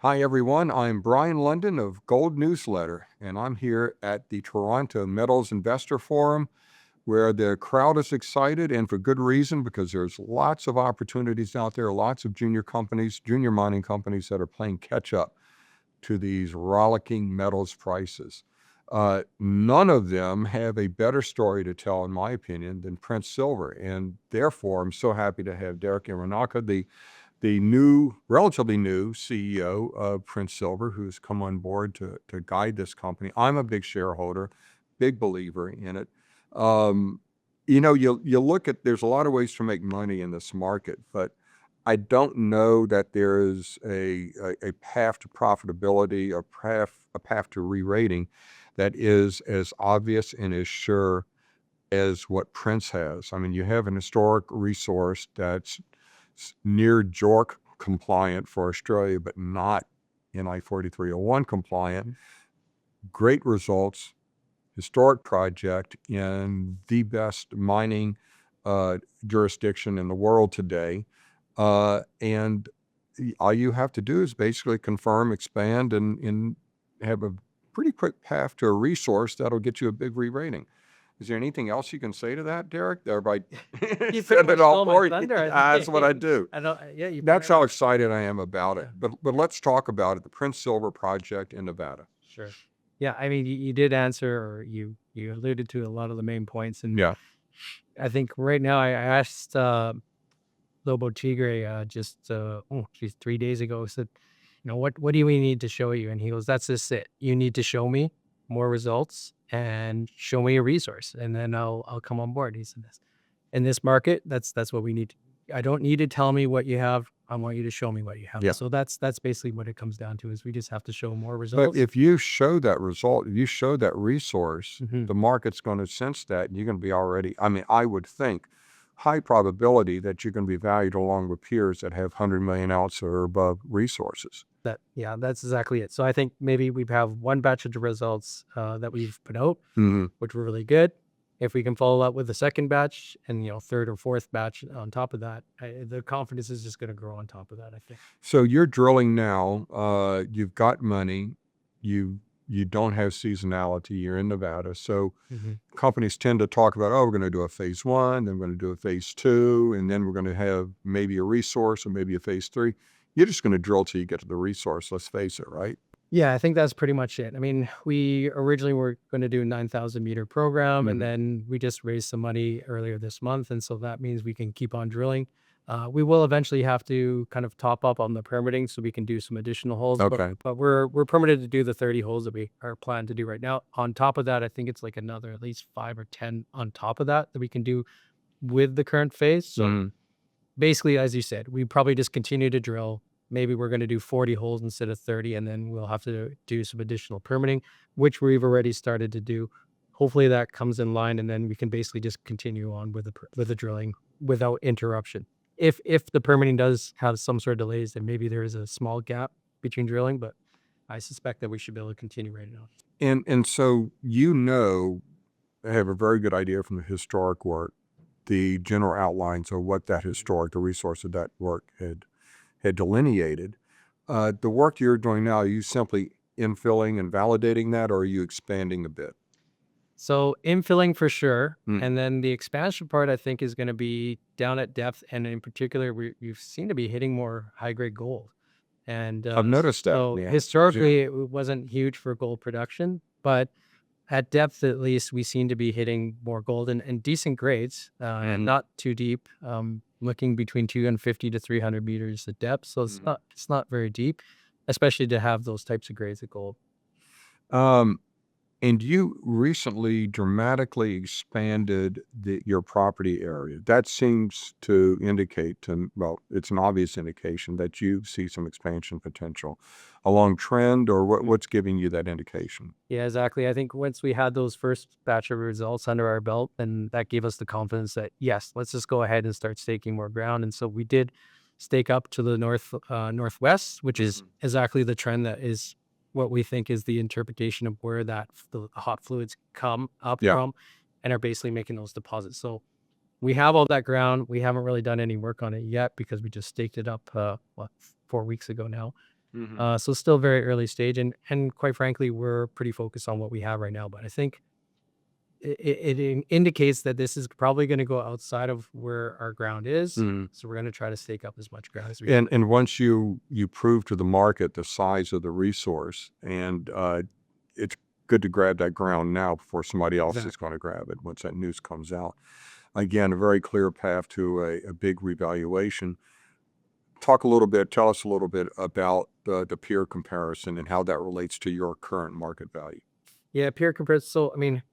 Hi, everyone. I'm Brien Lundin of Gold Newsletter, and I'm here at the Toronto Metals Investor Forum, where the crowd is excited and for good reason because there's lots of opportunities out there, lots of junior companies, junior mining companies that are playing catch up to these rollicking metals prices. None of them have a better story to tell, in my opinion, than Prince Silver. And therefore, I'm so happy to have Derek Iwanaka, the new, relatively new CEO of Prince Silver, who's come on board to guide this company. I'm a big shareholder, big believer in it. Um, you look at, there's a lot of ways to make money in this market, but I don't know that there is a path to profitability, a path to re-rating that is as obvious and as sure as what Prince has. I mean, you have an historic resource that's near JORC compliant for Australia, but not NI 4301 compliant. Great results, historic project in the best mining jurisdiction in the world today. And all you have to do is basically confirm, expand, and have a pretty quick path to a resource that'll get you a big re-rating. Is there anything else you can say to that, Derek? Everybody You said pretty it much all stole my for you. thunder, I That's think. what I do. I don't. Yeah, you. That's pretty how much- excited I am about it. Yeah. But let's talk about it. The Prince Silver project in Nevada. Sure. Yeah, I mean, you did answer, or you alluded to a lot of the main points, and Yeah. I think right now I asked Lobo Tigre just 3 days ago. Said, what do we need to show you? And he goes, that's just it. You need to show me more results and show me a resource, and then I'll come on board. He said this. In this market, that's what we need. I don't need to tell me what you have. I want you to show me what you have. Yeah. So that's basically what it comes down to, is we just have to show more But results. if you show that result, if you show that resource, Mhm. the market's going to sense that, and you're going to be already, I mean, I would think high probability that you're going to be valued along with peers that have 100 million ounce or above resources. That's exactly it. So I think maybe we have one batch of the results that we've put out, which were really good. If we can follow up with the second batch and third or fourth batch on top of that, the confidence is just going to grow on top of that, I think. So you're drilling now. You've got money. You don't have seasonality. You're in Nevada. So companies tend to talk about, oh, we're going to do a phase one, then we're going to do a phase two, and then we're going to have maybe a resource or maybe a phase three. You're just going to drill till you get to the resource. Let's face it, right? Yeah, I think that's pretty much it. I mean, we originally were going to do a 9,000 meter program, and then we just raised some money earlier this month. And so that means we can keep on drilling. We will eventually have to kind of top up on the permitting so we can do some additional holes. Okay. But we're permitted to do the 30 holes that we are planned to do right now. On top of that, I think it's like another at least 5 or 10 on top of that we can do with the current phase. So basically, as you said, we probably just continue to drill. Maybe we're going to do 40 holes instead of 30, and then we'll have to do some additional permitting, which we've already started to do. Hopefully that comes in line, and then we can basically just continue on with the drilling without interruption. If the permitting does have some sort of delays, then maybe there is a small gap between drilling, but I suspect that we should be able to continue right now. And so I have a very good idea from the historic work, the general outlines of what that the resource of that work had delineated. The work you're doing now, are you simply infilling and validating that, or are you expanding a bit? So infilling for sure. And then the expansion part, I think, is going to be down at depth. And in particular, we seem to be hitting more high-grade gold. And I've noticed that. So historically, it wasn't huge for gold production, but at depth, at least, we seem to be hitting more gold and decent grades, and not too deep, looking between 250 to 300 meters at depth. So it's not very deep, especially to have those types of grades of gold. And you recently dramatically expanded your property area. That seems to indicate it's an obvious indication that you see some expansion potential along trend, or what's giving you that indication? Yeah, exactly. I think once we had those first batch of results under our belt, then that gave us the confidence that, yes, let's just go ahead and start staking more ground. And so we did stake up to the northwest, which is exactly the trend that is what we think is the interpretation of where the hot fluids come up from and are basically making those deposits. So we have all that ground. We haven't really done any work on it yet because we just staked it up 4 weeks ago now. So still very early stage, and quite frankly, we're pretty focused on what we have right now. But I think it indicates that this is probably going to go outside of where our ground is. So we're going to try to stake up as much ground as we can. And once you prove to the market the size of the resource, and it's good to grab that ground now before somebody else is going to grab it once that news comes out. Again, a very clear path to a big revaluation. Tell us a little bit about the peer comparison and how that relates to your current market value. Yeah, peer comparison. So, I mean,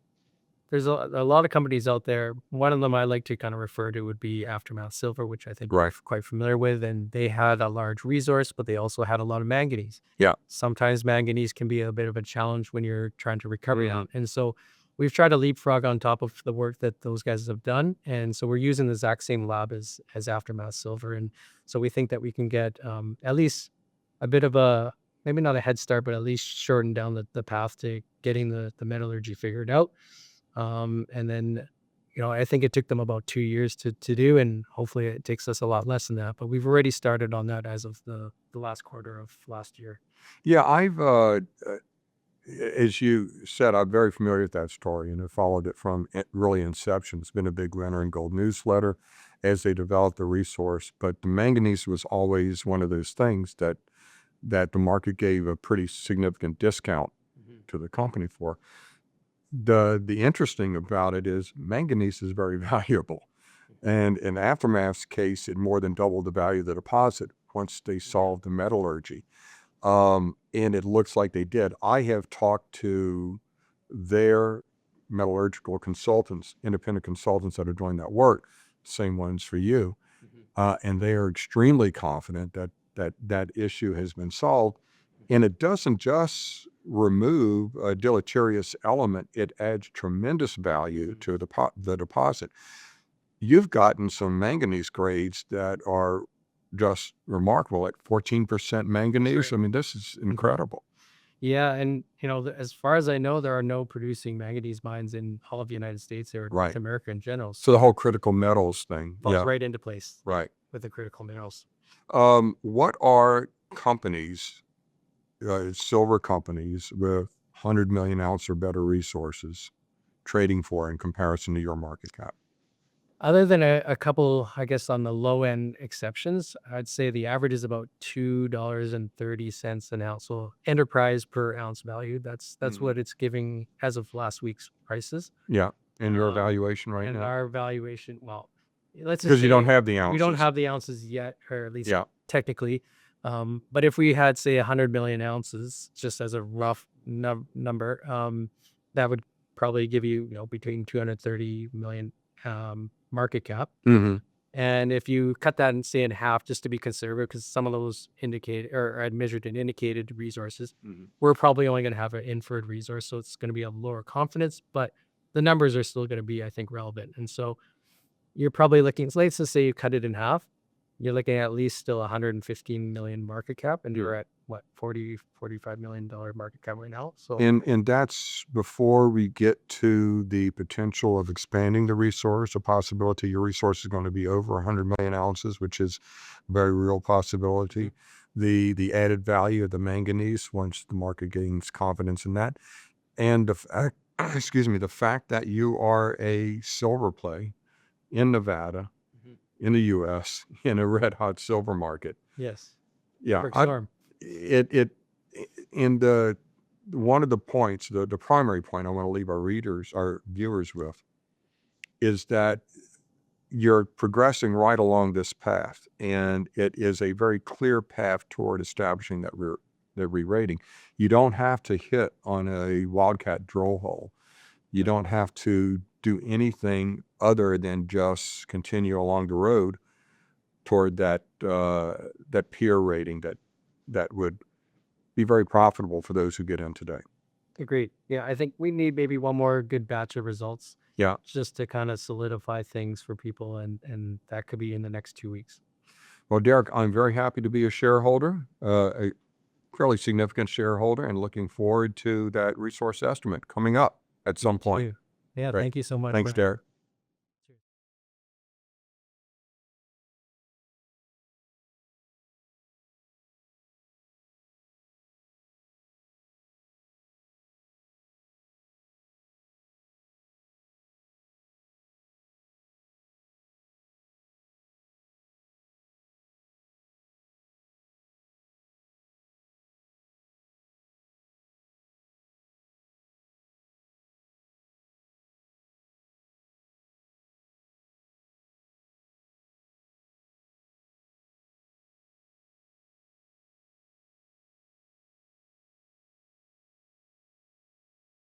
there's a lot of companies out there. One of them I like to kind of refer to would be Aftermath Silver, which I think we're quite familiar with. And they had a large resource, but they also had a lot of manganese. Yeah. Sometimes manganese can be a bit of a challenge when you're trying to recover it. And so we've tried to leapfrog on top of the work that those guys have done. And so we're using the exact same lab as Aftermath Silver. And so we think that we can get at least a bit of a, maybe not a head start, but at least shorten down the path to getting the metallurgy figured out. And then, I think it took them about 2 years to do, and hopefully it takes us a lot less than that. But we've already started on that as of the last quarter of last year. Yeah, I've, as you said, I'm very familiar with that story and have followed it from really inception. It's been a big runner in Gold Newsletter as they developed the resource. But the manganese was always one of those things that the market gave a pretty significant discount to the company for. The interesting about it is manganese is very valuable. And in Aftermath's case, it more than doubled the value of the deposit once they solved the metallurgy. And it looks like they did. I have talked to their metallurgical consultants, independent consultants that are doing that work, same ones for you. And they are extremely confident that issue has been solved. And it doesn't just remove a deleterious element, it adds tremendous value to the deposit. You've gotten some manganese grades that are just remarkable at 14% manganese. I mean, this is incredible. Yeah, and as far as I know, there are no producing manganese mines in all of the United States or North America in general. So the whole critical metals thing falls right into place. Right. With the critical minerals. What are companies, silver companies with 100 million ounce or better resources trading for in comparison to your market cap? Other than a couple, I guess, on the low end exceptions, I'd say the average is about $2.30 an ounce. So enterprise per ounce value. That's what it's giving as of last week's prices. Yeah. And your valuation right now? And our valuation, well, let's just because say you don't have the ounces. we don't have the ounces yet, or at least technically. But if we had, say, 100 million ounces, just as a rough number, that would probably give you, between 230 million market cap. And if you cut that and say in half, just to be conservative, because some of those indicated or had measured and indicated resources, we're probably only going to have an inferred resource, so it's going to be a lower confidence, but the numbers are still going to be, I think, relevant. And so you're probably looking, let's just say you cut it in half, you're looking at least still 115 million market cap, and you're at what, $45 million market cap right now. So and that's before we get to the potential of expanding the resource, a possibility your resource is going to be over 100 million ounces, which is a very real possibility. The added value of the manganese once the market gains confidence in that, and the fact, the fact that you are a silver play in Nevada, in the U.S., in a red hot silver market. Yes. Yeah. Storm. One of the points, the primary point I want to leave our viewers with, is that you're progressing right along this path, and it is a very clear path toward establishing that re-rating. You don't have to hit on a wildcat drill hole. You don't have to do anything other than just continue along the road toward that peer rating that would be very profitable for those who get in today. Agreed. Yeah, I think we need maybe one more good batch of results. Yeah. Just to kind of solidify things for people, and that could be in the next 2 weeks. Well, Derek, I'm very happy to be a shareholder, a fairly significant shareholder, and looking forward to that resource estimate coming up at some point. Yeah, Great. Thank you so much. Thanks, Derek.